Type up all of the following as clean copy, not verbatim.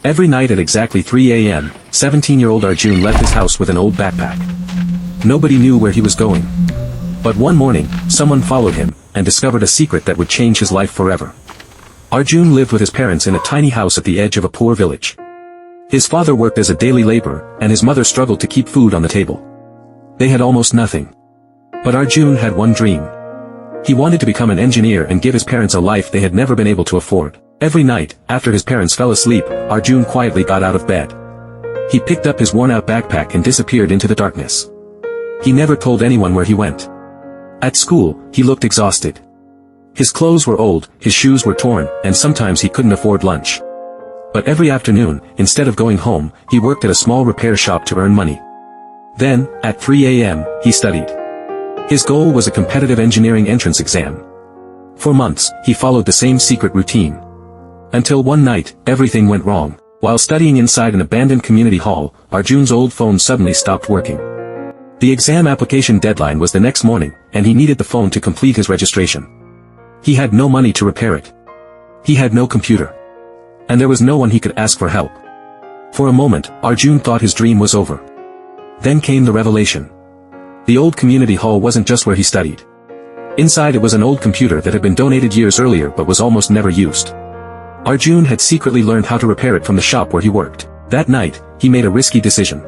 Every night at exactly 3 a.m., 17-year-old Arjun left his house with an old backpack. Nobody knew where he was going. But one morning, someone followed him, and discovered a secret that would change his life forever. Arjun lived with his parents in a tiny house at the edge of a poor village. His father worked as a daily laborer, and his mother struggled to keep food on the table. They had almost nothing. But Arjun had one dream. He wanted to become an engineer and give his parents a life they had never been able to afford. Every night, after his parents fell asleep, Arjun quietly got out of bed. He picked up his worn-out backpack and disappeared into the darkness. He never told anyone where he went. At school, he looked exhausted. His clothes were old, his shoes were torn, and sometimes he couldn't afford lunch. But every afternoon, instead of going home, he worked at a small repair shop to earn money. Then, at 3 a.m., he studied. His goal was a competitive engineering entrance exam. For months, he followed the same secret routine. Until one night, everything went wrong. While studying inside an abandoned community hall, Arjun's old phone suddenly stopped working. The exam application deadline was the next morning, and he needed the phone to complete his registration. He had no money to repair it. He had no computer. And there was no one he could ask for help. For a moment, Arjun thought his dream was over. Then came the revelation. The old community hall wasn't just where he studied. Inside it was an old computer that had been donated years earlier but was almost never used. Arjun had secretly learned how to repair it from the shop where he worked. That night, he made a risky decision.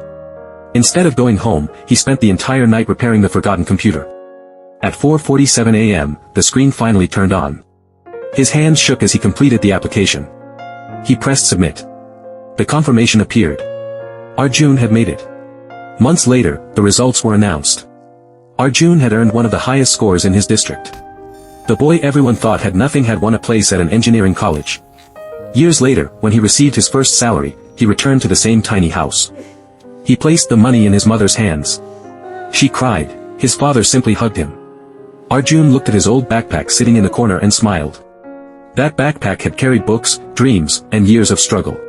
Instead of going home, he spent the entire night repairing the forgotten computer. At 4:47 a.m., the screen finally turned on. His hands shook as he completed the application. He pressed submit. The confirmation appeared. Arjun had made it. Months later, the results were announced. Arjun had earned one of the highest scores in his district. The boy everyone thought had nothing had won a place at an engineering college. Years later, when he received his first salary, he returned to the same tiny house. He placed the money in his mother's hands. She cried. His father simply hugged him. Arjun looked at his old backpack sitting in the corner and smiled. That backpack had carried books, dreams, and years of struggle.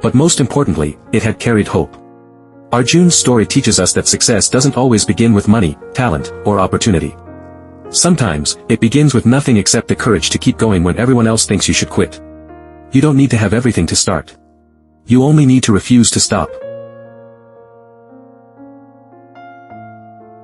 But most importantly, it had carried hope. Arjun's story teaches us that success doesn't always begin with money, talent, or opportunity. Sometimes, it begins with nothing except the courage to keep going when everyone else thinks you should quit. You don't need to have everything to start. You only need to refuse to stop.